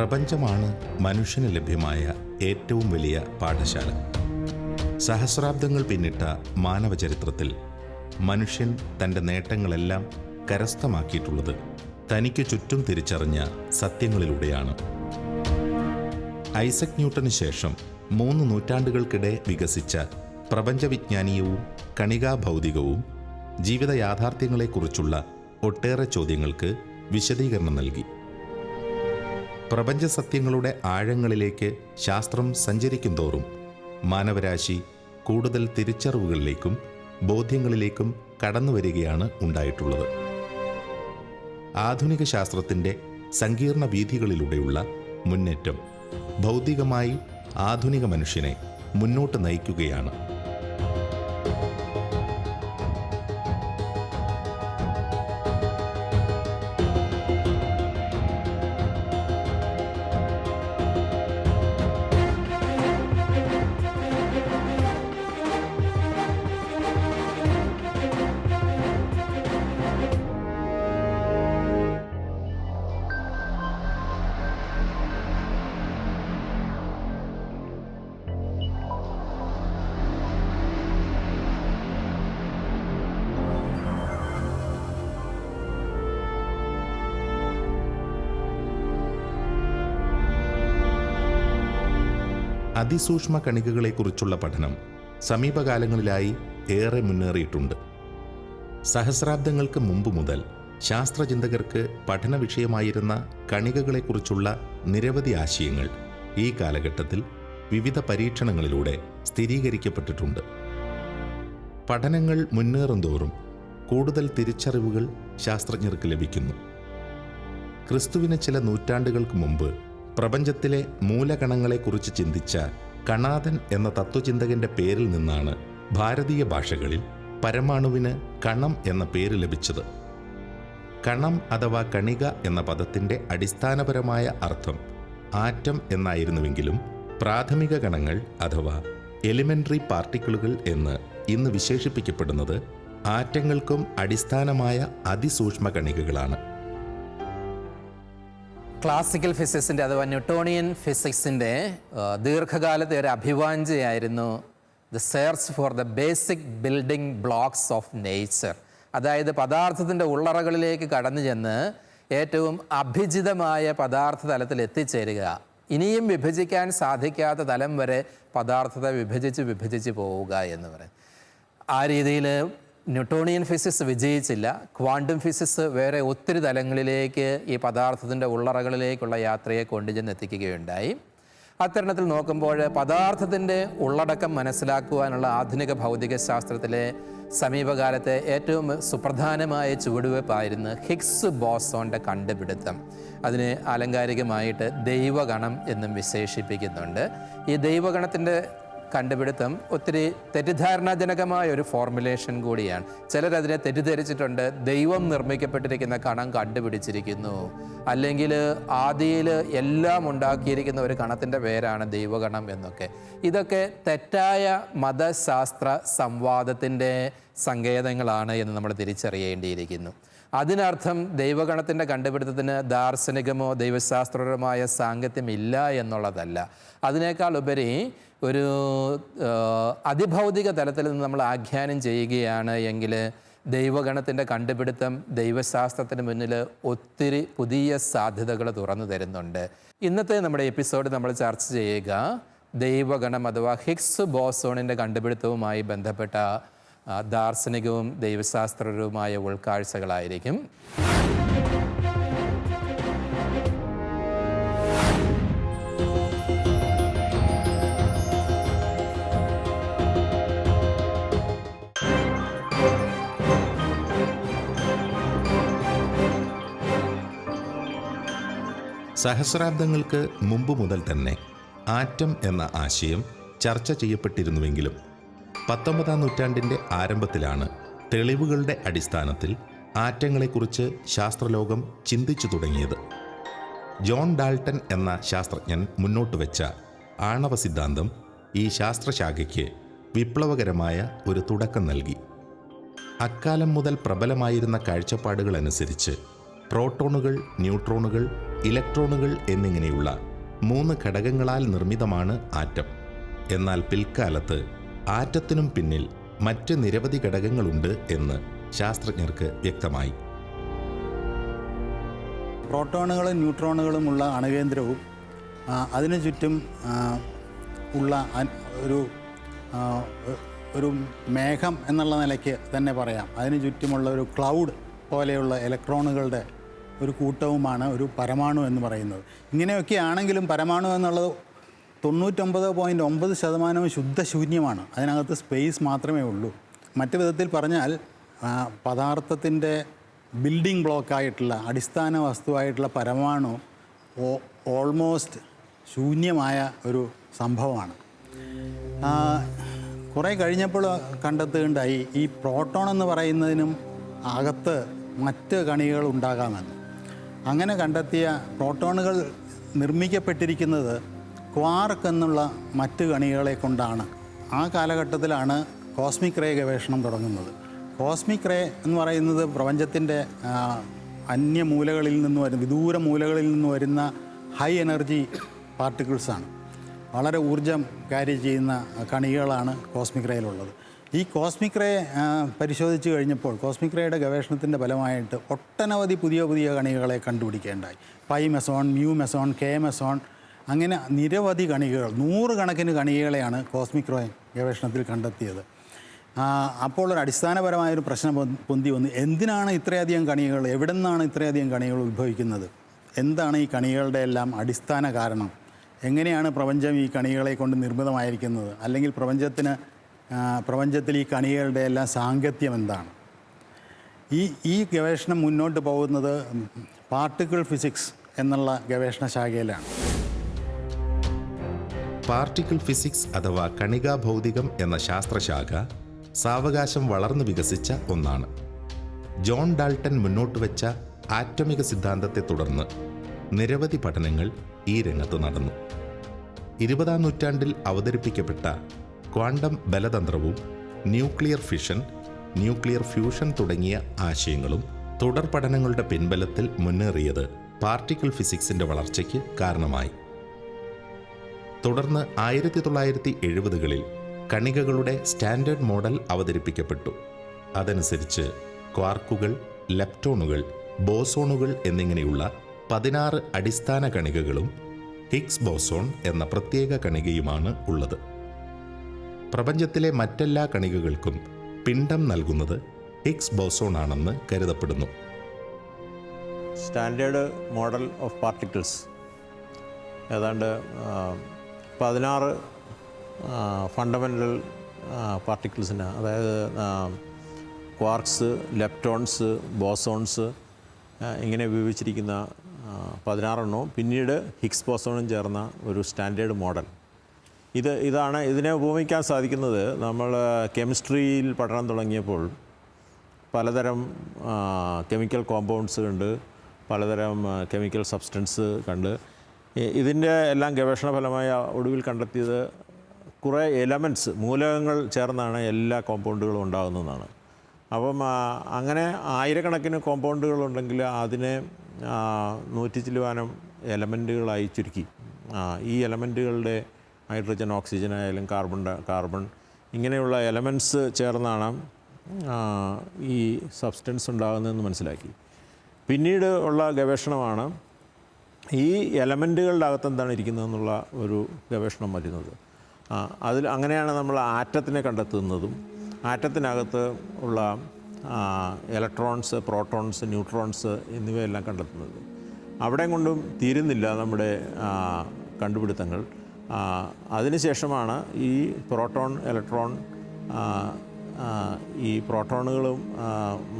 പ്രപഞ്ചമാണ് മനുഷ്യന് ലഭ്യമായ ഏറ്റവും വലിയ പാഠശാല. സഹസ്രാബ്ദങ്ങൾ പിന്നിട്ട മാനവചരിത്രത്തിൽ മനുഷ്യൻ തൻ്റെ നേട്ടങ്ങളെല്ലാം കരസ്ഥമാക്കിയിട്ടുള്ളത് തനിക്ക് ചുറ്റും തിരിച്ചറിഞ്ഞ സത്യങ്ങളിലൂടെയാണ്. ഐസക് ന്യൂട്ടന് ശേഷം 3 നൂറ്റാണ്ടുകൾക്കിടെ വികസിച്ച പ്രപഞ്ചവിജ്ഞാനീയവും കണികാഭൗതികവും ജീവിത യാഥാർത്ഥ്യങ്ങളെക്കുറിച്ചുള്ള ഒട്ടേറെ ചോദ്യങ്ങൾക്ക് വിശദീകരണം നൽകി. പ്രപഞ്ച സത്യങ്ങളുടെ ആഴങ്ങളിലേക്ക് ശാസ്ത്രം സഞ്ചരിക്കും തോറും മാനവരാശി കൂടുതൽ തിരിച്ചറിവുകളിലേക്കും ബോധ്യങ്ങളിലേക്കും കടന്നുവരികയാണ് ഉണ്ടായിട്ടുള്ളത്. ആധുനിക ശാസ്ത്രത്തിൻ്റെ സങ്കീർണ വീഥികളിലൂടെയുള്ള മുന്നേറ്റം ഭൗതികമായി ആധുനിക മനുഷ്യനെ മുന്നോട്ട് നയിക്കുകയാണ്. അതിസൂക്ഷ്മ കണികകളെക്കുറിച്ചുള്ള പഠനം സമീപകാലങ്ങളിലായി ഏറെ മുന്നേറിയിട്ടുണ്ട്. സഹസ്രാബ്ദങ്ങൾക്ക് മുമ്പ് മുതൽ ശാസ്ത്രചിന്തകർക്ക് പഠന വിഷയമായിരുന്ന കണികകളെക്കുറിച്ചുള്ള നിരവധി ആശയങ്ങൾ ഈ കാലഘട്ടത്തിൽ വിവിധ പരീക്ഷണങ്ങളിലൂടെ സ്ഥിരീകരിക്കപ്പെട്ടിട്ടുണ്ട്. പഠനങ്ങൾ മുന്നേറുന്തോറും കൂടുതൽ തിരിച്ചറിവുകൾ ശാസ്ത്രജ്ഞർക്ക് ലഭിക്കുന്നു. ക്രിസ്തുവിന് ചില നൂറ്റാണ്ടുകൾക്ക് മുമ്പ് പ്രപഞ്ചത്തിലെ മൂലകണങ്ങളെക്കുറിച്ച് ചിന്തിച്ച കണാദൻ എന്ന തത്വചിന്തകന്റെ പേരിൽ നിന്നാണ് ഭാരതീയ ഭാഷകളിൽ പരമാണുവിന് കണം എന്ന പേര് ലഭിച്ചത്. കണം അഥവാ കണിക എന്ന പദത്തിൻ്റെ അടിസ്ഥാനപരമായ അർത്ഥം ആറ്റം എന്നായിരുന്നുവെങ്കിലും പ്രാഥമിക കണങ്ങൾ അഥവാ എലിമെൻ്ററി പാർട്ടിക്കിളുകൾ എന്ന് ഇന്ന് വിശേഷിപ്പിക്കപ്പെടുന്നത് ആറ്റങ്ങൾക്കും അടിസ്ഥാനമായ അതിസൂക്ഷ്മ കണികകളാണ്. ക്ലാസിക്കൽ ഫിസിക്സിൻ്റെ അഥവാ ന്യൂട്ടോണിയൻ ഫിസിക്സിൻ്റെ ദീർഘകാലത്തെ ഒരു അഭിവാഞ്ഛയായിരുന്നു the search for the basic building blocks of nature. അതായത് പദാർത്ഥത്തിൻ്റെ ഉള്ളറകളിലേക്ക് കടന്നു ചെന്ന് ഏറ്റവും അഭിജിതമായ പദാർത്ഥ തലത്തിൽ എത്തിച്ചേരുക. ഇനിയും വിഭജിക്കാൻ സാധിക്കാത്ത തലം വരെ പദാർത്ഥത്തെ വിഭജിച്ച് പോവുക എന്ന് പറയും. ആ രീതിയിൽ ന്യൂട്ടോണിയൻ ഫിസിക്സ് വിജയിച്ചില്ല. ക്വാണ്ടം ഫിസിക്സ് വേറെ ഒത്തിരി തലങ്ങളിലേക്ക് ഈ പദാർത്ഥത്തിൻ്റെ ഉള്ളറകളിലേക്കുള്ള യാത്രയെ കൊണ്ടുചെന്ന് എത്തിക്കുകയുണ്ടായി. അത്തരണത്തിൽ നോക്കുമ്പോൾ പദാർത്ഥത്തിൻ്റെ ഉള്ളടക്കം മനസ്സിലാക്കുവാനുള്ള ആധുനിക ഭൗതിക ശാസ്ത്രത്തിലെ സമീപകാലത്തെ ഏറ്റവും സുപ്രധാനമായ ചുവടുവയ്പ്പായിരുന്നു ഹിഗ്സ് ബോസോണിൻ്റെ കണ്ടുപിടുത്തം. അതിന് ആലങ്കാരികമായിട്ട് ദൈവഗണം എന്നും വിശേഷിപ്പിക്കുന്നുണ്ട്. ഈ ദൈവഗണത്തിൻ്റെ കണ്ടുപിടുത്തം ഒത്തിരി തെറ്റിദ്ധാരണാജനകമായ ഒരു ഫോർമുലേഷൻ കൂടിയാണ്. ചിലരതിനെ തെറ്റിദ്ധരിച്ചിട്ടുണ്ട്, ദൈവം നിർമ്മിക്കപ്പെട്ടിരിക്കുന്ന കണം കണ്ടുപിടിച്ചിരിക്കുന്നു, അല്ലെങ്കിൽ ആദിയിൽ എല്ലാം ഉണ്ടാക്കിയിരിക്കുന്ന ഒരു കണത്തിൻ്റെ പേരാണ് ദൈവഗണം എന്നൊക്കെ. ഇതൊക്കെ തെറ്റായ മതശാസ്ത്ര സംവാദത്തിൻ്റെ സങ്കേതങ്ങളാണ് എന്ന് നമ്മൾ തിരിച്ചറിയേണ്ടിയിരിക്കുന്നു. അതിനർത്ഥം ദൈവഗണത്തിൻ്റെ കണ്ടുപിടുത്തത്തിന് ദാർശനികമോ ദൈവശാസ്ത്രപരമായ സാങ്കത്യമില്ല എന്നുള്ളതല്ല. അതിനേക്കാൾ ഉപരി ഒരു അതിഭൗതിക തലത്തിൽ നിന്ന് നമ്മൾ ആഖ്യാനം ചെയ്യുകയാണ് എങ്കിൽ ദൈവഗണത്തിൻ്റെ കണ്ടുപിടുത്തം ദൈവശാസ്ത്രത്തിന് മുന്നിൽ ഒത്തിരി പുതിയ സാധ്യതകൾ തുറന്നു തരുന്നുണ്ട്. ഇന്നത്തെ നമ്മുടെ എപ്പിസോഡ് നമ്മൾ ചർച്ച ചെയ്യുക ദൈവഗണം അഥവാ ഹിഗ്സ് ബോസോണിൻ്റെ കണ്ടുപിടുത്തവുമായി ബന്ധപ്പെട്ട ദാർശനികവും ദൈവശാസ്ത്രപരവുമായ ഉൾക്കാഴ്ചകളായിരിക്കും. സഹസ്രാബ്ദങ്ങൾക്ക് മുമ്പ് മുതൽ തന്നെ ആറ്റം എന്ന ആശയം ചർച്ച ചെയ്യപ്പെട്ടിരുന്നുവെങ്കിലും 19-ാം നൂറ്റാണ്ടിൻ്റെ ആരംഭത്തിലാണ് തെളിവുകളുടെ അടിസ്ഥാനത്തിൽ ആറ്റങ്ങളെക്കുറിച്ച് ശാസ്ത്രലോകം ചിന്തിച്ചു തുടങ്ങിയത്. ജോൺ ഡാൾട്ടൺ എന്ന ശാസ്ത്രജ്ഞൻ മുന്നോട്ട് വെച്ച ആണവ സിദ്ധാന്തം ഈ ശാസ്ത്രശാഖയ്ക്ക് വിപ്ലവകരമായ ഒരു തുടക്കം നൽകി. അക്കാലം മുതൽ പ്രബലമായിരുന്ന കാഴ്ചപ്പാടുകൾ അനുസരിച്ച് പ്രോട്ടോണുകൾ, ന്യൂട്രോണുകൾ, ഇലക്ട്രോണുകൾ എന്നിങ്ങനെയുള്ള 3 ഘടകങ്ങളാൽ നിർമ്മിതമാണ് ആറ്റം. എന്നാൽ പിൽക്കാലത്ത് ആറ്റത്തിനും പിന്നിൽ മറ്റ് നിരവധി ഘടകങ്ങളുണ്ട് എന്ന് ശാസ്ത്രജ്ഞർക്ക് വ്യക്തമായി. പ്രോട്ടോണുകളും ന്യൂട്രോണുകളുമുള്ള അണുകേന്ദ്രവും അതിനു ചുറ്റും ഉള്ള ഒരു മേഘം എന്നുള്ള നിലയ്ക്ക് തന്നെ പറയാം. അതിനു ചുറ്റുമുള്ള ഒരു ക്ലൗഡ് പോലെയുള്ള ഇലക്ട്രോണുകളുടെ ഒരു കൂട്ടവുമാണ് ഒരു പരമാണു എന്ന് പറയുന്നത്. ഇങ്ങനെയൊക്കെ ആണെങ്കിലും പരമാണു എന്നുള്ളത് 99.9% ശുദ്ധശൂന്യമാണ്. അതിനകത്ത് സ്പേസ് മാത്രമേ ഉള്ളൂ. മറ്റു വിധത്തിൽ പറഞ്ഞാൽ പദാർത്ഥത്തിൻ്റെ ബിൽഡിംഗ് ബ്ലോക്കായിട്ടുള്ള അടിസ്ഥാന വസ്തുവായിട്ടുള്ള പരമാണു ഓൾമോസ്റ്റ് ശൂന്യമായ ഒരു സംഭവമാണ്. കുറേ കഴിഞ്ഞപ്പോൾ കണ്ടെത്തുകയുണ്ടായി ഈ പ്രോട്ടോൺ എന്ന് പറയുന്നതിനും അകത്ത് മറ്റ് കണികകൾ ഉണ്ടാകാമെന്ന്. അങ്ങനെ കണ്ടെത്തിയ പ്രോട്ടോണുകൾ നിർമ്മിക്കപ്പെട്ടിരിക്കുന്നത് ക്വാർക്ക് എന്നുള്ള മറ്റ് കണികകളെ കൊണ്ടാണ്. ആ കാലഘട്ടത്തിലാണ് കോസ്മിക് റേ ഗവേഷണം തുടങ്ങുന്നത്. കോസ്മിക് റേ എന്ന് പറയുന്നത് പ്രപഞ്ചത്തിൻ്റെ അന്യമൂലകളിൽ നിന്ന് വരുന്ന വിദൂര മൂലകളിൽ നിന്ന് വരുന്ന ഹൈ എനർജി പാർട്ടിക്കിൾസാണ്. വളരെ ഊർജം ക്യാരി ചെയ്യുന്ന കണികകളാണ് കോസ്മിക് റേയിലുള്ളത്. ഈ കോസ്മിക് റേ പരിശോധിച്ച് കഴിഞ്ഞപ്പോൾ കോസ്മിക് റേയുടെ ഗവേഷണത്തിൻ്റെ ഫലമായിട്ട് ഒട്ടനവധി പുതിയ പുതിയ കണികകളെ കണ്ടുപിടിക്കേണ്ടായി. Pi meson, mu meson, K meson, അങ്ങനെ നിരവധി കണികകൾ, 100 കണക്കിന് കണികകളെയാണ് കോസ്മിക് റേ ഗവേഷണത്തിൽ കണ്ടെത്തിയത്. അപ്പോൾ ഒരു അടിസ്ഥാനപരമായൊരു പ്രശ്നം പൊന്തി വന്നു. എന്തിനാണ് ഇത്രയധികം കണികകൾ, എവിടെ നിന്നാണ് ഇത്രയധികം കണികകൾ ഉത്ഭവിക്കുന്നത്, എന്താണ് ഈ കണികളുടെ എല്ലാം അടിസ്ഥാന കാരണം, എങ്ങനെയാണ് പ്രപഞ്ചം ഈ കണികളെ കൊണ്ട് നിർമ്മിതമായിരിക്കുന്നത്, അല്ലെങ്കിൽ പ്രപഞ്ചത്തിൽ ഈ കണികളുടെ എല്ലാം സാങ്കത്യം എന്താണ്? ഈ ഗവേഷണം മുന്നോട്ട് പോകുന്നത് പാർട്ടിക്കിൾ ഫിസിക്സ് എന്നുള്ള ഗവേഷണ ശാഖയിലാണ്. പാർട്ടിക്കിൾ ഫിസിക്സ് അഥവാ കണികാ ഭൗതികം എന്ന ശാസ്ത്രശാഖ സാവകാശം വളർന്നു വികസിച്ച ഒന്നാണ്. ജോൺ ഡാൾട്ടൺ മുന്നോട്ട് വെച്ച ആറ്റമിക സിദ്ധാന്തത്തെ തുടർന്ന് നിരവധി പഠനങ്ങൾ ഈ രംഗത്ത് നടന്നു. 20-ാം നൂറ്റാണ്ടിൽ അവതരിപ്പിക്കപ്പെട്ട ക്വാണ്ടം ബലതന്ത്രവും ന്യൂക്ലിയർ ഫിഷൻ, ന്യൂക്ലിയർ ഫ്യൂഷൻ തുടങ്ങിയ ആശയങ്ങളും തുടർ പഠനങ്ങളുടെ പിൻബലത്തിൽ മുന്നേറിയത് പാർട്ടിക്കിൾ ഫിസിക്സിൻ്റെ വളർച്ചയ്ക്ക് കാരണമായി. തുടർന്ന് 1970-കളിൽ കണികകളുടെ സ്റ്റാൻഡേർഡ് മോഡൽ അവതരിപ്പിക്കപ്പെട്ടു. അതനുസരിച്ച് ക്വാർക്കുകൾ, ലെപ്റ്റോണുകൾ, ബോസോണുകൾ എന്നിങ്ങനെയുള്ള 16 അടിസ്ഥാന കണികകളും ഹിഗ്സ് ബോസോൺ എന്ന പ്രത്യേക കണികയുമാണ് ഉള്ളത്. പ്രപഞ്ചത്തിലെ മറ്റെല്ലാ കണികകൾക്കും പിണ്ഡം നൽകുന്നത് ഹിഗ്സ് ബോസോൺ ആണെന്ന് കരുതപ്പെടുന്നു. സ്റ്റാൻഡേർഡ് മോഡൽ ഓഫ് പാർട്ടിക്കിൾസ് ഏതാണ്ട് 16 ഫണ്ടമെൻ്റൽ പാർട്ടിക്കിൾസിന്, അതായത് ക്വാർക്സ്, ലെപ്റ്റോൺസ്, ബോസോൺസ് ഇങ്ങനെ ഉപയോഗിച്ചിരിക്കുന്ന 16 എണ്ണവും പിന്നീട് ഹിഗ്സ് ബോസോണും ചേർന്ന ഒരു സ്റ്റാൻഡേർഡ് മോഡൽ. ഇതിനെ ഉപമിക്കാൻ സാധിക്കുന്നത്, നമ്മൾ കെമിസ്ട്രിയിൽ പഠനം തുടങ്ങിയപ്പോൾ പലതരം കെമിക്കൽ കോമ്പൗണ്ട്സ് കണ്ട്, പലതരം കെമിക്കൽ സബ്സ്റ്റൻസ് കണ്ട്, ഇതിൻ്റെ എല്ലാം ഗവേഷണ ഫലമായ ഒടുവിൽ കണ്ടെത്തിയത് കുറേ എലമെൻറ്റ്സ്, മൂലകങ്ങൾ ചേർന്നാണ് എല്ലാ കോമ്പൗണ്ടുകളും ഉണ്ടാകുന്നതെന്നാണ്. അപ്പം അങ്ങനെ ആയിരക്കണക്കിന് കോമ്പൗണ്ടുകളുണ്ടെങ്കിൽ അതിനെ 100 ചില്ലുവാനം എലമെൻറ്റുകളായി ചുരുക്കി. ഈ എലമെൻറ്റുകളുടെ ഹൈഡ്രജൻ, ഓക്സിജൻ ആയാലും കാർബൺ ഇങ്ങനെയുള്ള എലമെൻറ്റ്സ് ചേർന്നാണ് ഈ സബ്സ്റ്റൻസ് ഉണ്ടാകുന്നതെന്ന് മനസ്സിലാക്കി. പിന്നീട് ഉള്ള ഗവേഷണമാണ് ഈ എലമെൻറ്റുകളുടെ അകത്ത് എന്താണ് ഇരിക്കുന്നതെന്നുള്ള ഒരു ഗവേഷണം വരുന്നത്. അങ്ങനെയാണ് നമ്മൾ ആറ്റത്തിനെ കണ്ടെത്തുന്നതും ആറ്റത്തിനകത്ത് ഉള്ള ഇലക്ട്രോൺസ്, പ്രോട്ടോൺസ്, ന്യൂട്രോൺസ് എന്നിവയെല്ലാം കണ്ടെത്തുന്നത്. അവിടെ കൊണ്ടും തീരുന്നില്ല നമ്മുടെ കണ്ടുപിടുത്തങ്ങൾ. അതിനുശേഷമാണ് ഈ പ്രോട്ടോൺ, ഇലക്ട്രോൺ, ഈ പ്രോട്ടോണുകളും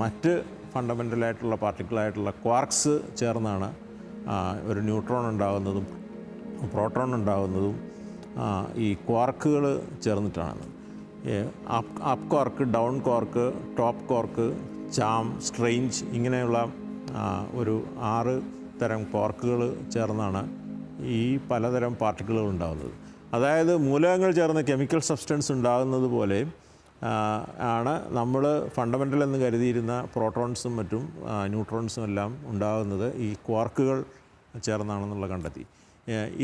മറ്റ് ഫണ്ടമെൻ്റലായിട്ടുള്ള പാർട്ടിക്കിളായിട്ടുള്ള ക്വാർക്സ് ചേർന്നാണ് ഒരു ന്യൂട്രോൺ ഉണ്ടാകുന്നതും പ്രോട്ടോൺ ഉണ്ടാകുന്നതും ഈ ക്വാർക്കുകൾ ചേർന്നിട്ടാണ്. Up quark, down quark, top quark, charm, strange ഇങ്ങനെയുള്ള ഒരു 6 തരം ക്വാർക്കുകൾ ചേർന്നാണ് ഈ പലതരം പാർട്ടിക്കിളുകൾ ഉണ്ടാകുന്നത്. അതായത് മൂലകങ്ങൾ ചേർന്ന് കെമിക്കൽ സബ്സ്റ്റൻസ് ഉണ്ടാകുന്നത് പോലെ ആണ് നമ്മൾ ഫണ്ടമെൻ്റൽ എന്ന് കരുതിയിരുന്ന പ്രോട്ടോൺസും മറ്റും ന്യൂട്രോൺസും എല്ലാം ഉണ്ടാകുന്നത് ഈ ക്വാർക്കുകൾ ചേർന്നാണെന്നുള്ള കണ്ടെത്തി.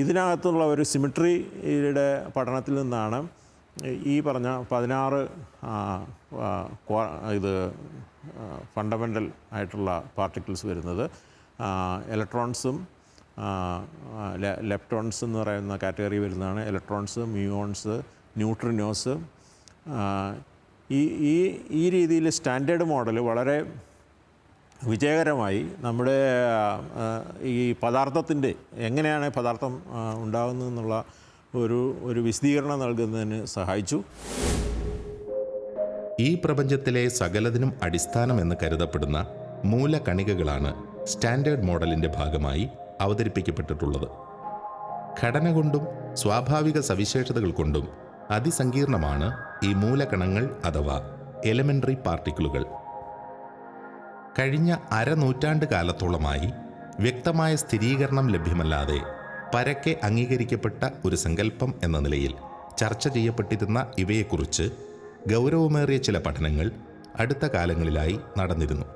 ഇതിനകത്തുള്ള ഒരു സിമിട്രിയുടെ പഠനത്തിൽ നിന്നാണ് ഈ പറഞ്ഞ 16 ഫണ്ടമെൻ്റൽ ആയിട്ടുള്ള പാർട്ടിക്കിൾസ് വരുന്നത്. ഇലക്ട്രോൺസും ലെപ്റ്റോൺസ് എന്ന് പറയുന്ന കാറ്റഗറി വരുന്നതാണ്. Electrons, muons, neutrinos. ഈ രീതിയിൽ സ്റ്റാൻഡേർഡ് മോഡൽ വളരെ വിജയകരമായി നമ്മുടെ ഈ പദാർത്ഥത്തിൻ്റെ എങ്ങനെയാണ് പദാർത്ഥം ഉണ്ടാകുന്നതെന്നുള്ള ഒരു വിശദീകരണം നൽകുന്നതിന് സഹായിച്ചു. ഈ പ്രപഞ്ചത്തിലെ സകലതിനും അടിസ്ഥാനമെന്ന് കരുതപ്പെടുന്ന മൂലകണികകളാണ് സ്റ്റാൻഡേർഡ് മോഡലിൻ്റെ ഭാഗമായി അവതരിപ്പിക്കപ്പെട്ടിട്ടുള്ളത്. ഘടന കൊണ്ടും സ്വാഭാവിക സവിശേഷതകൾ കൊണ്ടും അതിസങ്കീർണമാണ് ഈ മൂലകണങ്ങൾ അഥവാ എലമെൻ്ററി പാർട്ടിക്കിളുകൾ. കഴിഞ്ഞ അരനൂറ്റാണ്ട് കാലത്തോളമായി വ്യക്തമായ സ്ഥിരീകരണം ലഭ്യമല്ലാതെ പരക്കെ അംഗീകരിക്കപ്പെട്ട ഒരു സങ്കല്പം എന്ന നിലയിൽ ചർച്ച ചെയ്യപ്പെട്ടിരുന്ന ഇവയെക്കുറിച്ച് ഗൗരവമേറിയ ചില പഠനങ്ങൾ അടുത്ത കാലങ്ങളിലായി നടന്നിരുന്നു.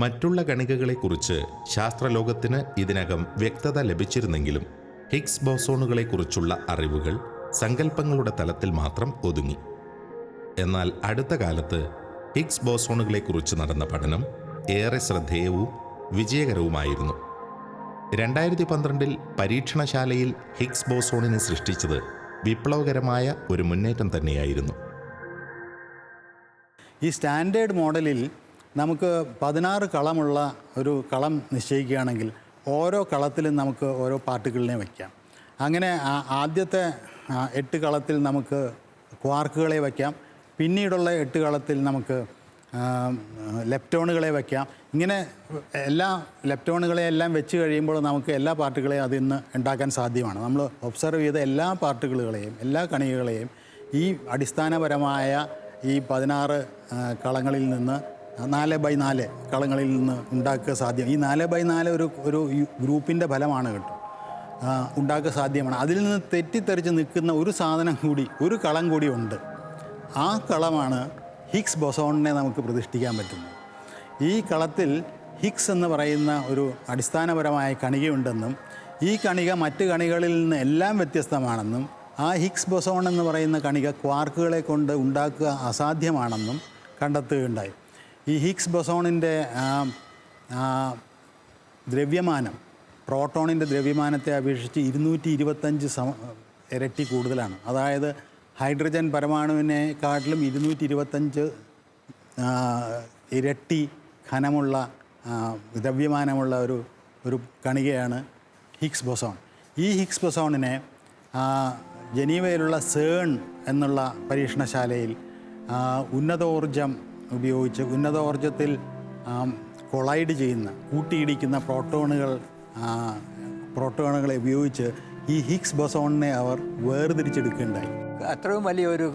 മറ്റുള്ള കണികകളെക്കുറിച്ച് ശാസ്ത്രലോകത്തിന് ഇതിനകം വ്യക്തത ലഭിച്ചിരുന്നെങ്കിലും ഹിഗ്സ് ബോസോണുകളെക്കുറിച്ചുള്ള അറിവുകൾ സങ്കല്പങ്ങളുടെ തലത്തിൽ മാത്രം ഒതുങ്ങി. എന്നാൽ അടുത്ത കാലത്ത് ഹിഗ്സ് ബോസോണുകളെക്കുറിച്ച് നടന്ന പഠനം ഏറെ ശ്രദ്ധേയവും വിജയകരവുമായിരുന്നു. 2012 പരീക്ഷണശാലയിൽ ഹിഗ്സ് ബോസോണിനെ സൃഷ്ടിച്ചത് വിപ്ലവകരമായ ഒരു മുന്നേറ്റം തന്നെയായിരുന്നു. ഈ സ്റ്റാൻഡേർഡ് മോഡലിൽ നമുക്ക് 16 കളമുള്ള ഒരു കളം നിശ്ചയിക്കുകയാണെങ്കിൽ ഓരോ കളത്തിലും നമുക്ക് ഓരോ പാർട്ടിക്കിളിനെ വയ്ക്കാം. അങ്ങനെ ആദ്യത്തെ 8 കളത്തിൽ നമുക്ക് ക്വാർക്കുകളെ വയ്ക്കാം. പിന്നീടുള്ള 8 കളത്തിൽ നമുക്ക് ലെപ്റ്റോണുകളെ വയ്ക്കാം. ഇങ്ങനെ എല്ലാ ലെപ്റ്റോണുകളെയെല്ലാം വെച്ച് കഴിയുമ്പോൾ നമുക്ക് എല്ലാ പാർട്ടിക്കിളെയും അതിൽ നിന്ന് ഉണ്ടാക്കാൻ സാധ്യമാണ്. നമ്മൾ ഒബ്സർവ് ചെയ്ത എല്ലാ പാർട്ടിക്കിളുകളെയും എല്ലാ കണികകളെയും ഈ അടിസ്ഥാനപരമായ ഈ 16 കളങ്ങളിൽ നിന്ന് 4x4 കളങ്ങളിൽ നിന്ന് ഉണ്ടാക്കുക സാധ്യം. ഈ 4x4 ഒരു ഗ്രൂപ്പിൻ്റെ ഫലമാണ് കേട്ടോ, ഉണ്ടാക്കുക സാധ്യമാണ്. അതിൽ നിന്ന് തെറ്റിത്തെറിച്ച് നിൽക്കുന്ന ഒരു സാധനം കൂടി, ഒരു കളം കൂടി ഉണ്ട്. ആ കളമാണ് ഹിഗ്സ് ബോസോണിനെ നമുക്ക് പ്രതിഷ്ഠിക്കാൻ പറ്റുന്നത്. ഈ കളത്തിൽ ഹിഗ്സ് എന്ന് പറയുന്ന ഒരു അടിസ്ഥാനപരമായ കണികയുണ്ടെന്നും ഈ കണിക മറ്റ് കണികളിൽ നിന്ന് എല്ലാം വ്യത്യസ്തമാണെന്നും ആ ഹിഗ്സ് ബോസോൺ എന്ന് പറയുന്ന കണിക ക്വാർക്കുകളെ കൊണ്ട് ഉണ്ടാക്കുക അസാധ്യമാണെന്നും കണ്ടെത്തുകയുണ്ടായി. ഈ ഹിഗ്സ് ബോസോണിൻ്റെ ദ്രവ്യമാനം പ്രോട്ടോണിൻ്റെ ദ്രവ്യമാനത്തെ അപേക്ഷിച്ച് 225 ഇരട്ടി കൂടുതലാണ്. അതായത് ഹൈഡ്രജൻ പരമാണുവിനെക്കാട്ടിലും 225 ഇരട്ടി ഘനമുള്ള ദ്രവ്യമാനമുള്ള ഒരു കണികയാണ് ഹിഗ്സ് ബോസോൺ. ഈ ഹിഗ്സ് ബോസോണിനെ ജനീവയിലുള്ള സേൺ എന്നുള്ള പരീക്ഷണശാലയിൽ ഉന്നതോർജം ഉപയോഗിച്ച് ഉന്നതോർജത്തിൽ കൊളൈഡ് ചെയ്യുന്ന കൂട്ടിയിടിക്കുന്ന പ്രോട്ടോണുകളെ ഉപയോഗിച്ച് ഈ ഹിഗ്സ് ബോസോണിനെ അവർ വേർതിരിച്ചെടുക്കുകയുണ്ടായി. അത്രയും വലിയൊരു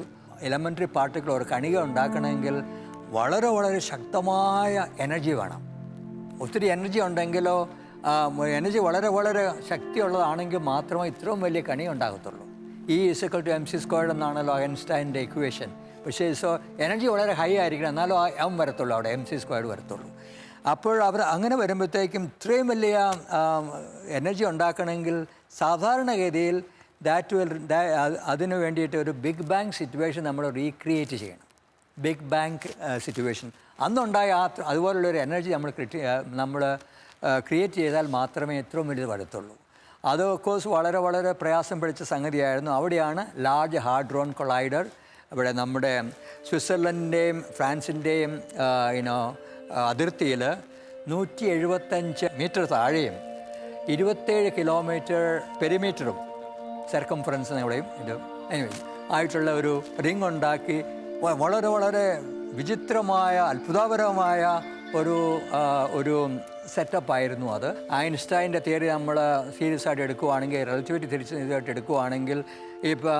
എലമെൻ്ററി പാർട്ടിക്കിൾ ഒരു കണിക ഉണ്ടാക്കണമെങ്കിൽ വളരെ വളരെ ശക്തമായ എനർജി വേണം. ഒത്തിരി എനർജി ഉണ്ടെങ്കിലോ എനർജി വളരെ വളരെ ശക്തിയുള്ളതാണെങ്കിൽ മാത്രമേ ഇത്രയും വലിയ കണി ഉണ്ടാകത്തുള്ളൂ. E=mc² എന്നാണല്ലോ ഐൻസ്റ്റൈൻ്റെ ഇക്വേഷൻ. പക്ഷേ എനർജി വളരെ ഹൈ ആയിരിക്കണം, എന്നാലും അവൻ വരത്തുള്ളൂ, അവിടെ mc² വരത്തുള്ളൂ. അപ്പോൾ അവർ അങ്ങനെ വരുമ്പോഴത്തേക്കും ഇത്രയും വലിയ എനർജി ഉണ്ടാക്കണമെങ്കിൽ സാധാരണഗതിയിൽ അതിന് വേണ്ടിയിട്ട് ഒരു ബിഗ് ബാങ് സിറ്റുവേഷൻ നമ്മൾ റീക്രിയേറ്റ് ചെയ്യണം. ബിഗ് ബാങ് സിറ്റുവേഷൻ അന്നുണ്ടായ അതുപോലുള്ളൊരു എനർജി നമ്മൾ ക്രിയേറ്റ് ചെയ്താൽ മാത്രമേ ഇത്രയും വലുത് വരത്തുള്ളൂ. അത് ഓഫ്കോഴ്സ് വളരെ വളരെ പ്രയാസം പിടിച്ച സംഗതിയായിരുന്നു. അവിടെയാണ് ലാർജ് ഹാഡ്രോൺ കൊളൈഡർ, ഇവിടെ നമ്മുടെ സ്വിറ്റ്സർലൻഡിൻ്റെയും ഫ്രാൻസിൻ്റെയും അതിർത്തിയിൽ 175 മീറ്റർ താഴെയും 27 കിലോമീറ്റർ പെരിമീറ്ററും സർക്കംഫറൻസ് എവിടെയും ഇത് ആയിട്ടുള്ള ഒരു റിങ് ഉണ്ടാക്കി വളരെ വളരെ വിചിത്രമായ അത്ഭുതപരമായ ഒരു സെറ്റപ്പായിരുന്നു അത്. ഐൻസ്റ്റൈൻ്റെ തിയറി നമ്മൾ സീരിയസ് ആയിട്ട് എടുക്കുകയാണെങ്കിൽ, റിലേറ്റിവിറ്റി തിരിച്ചായിട്ട് എടുക്കുകയാണെങ്കിൽ, ഇപ്പോൾ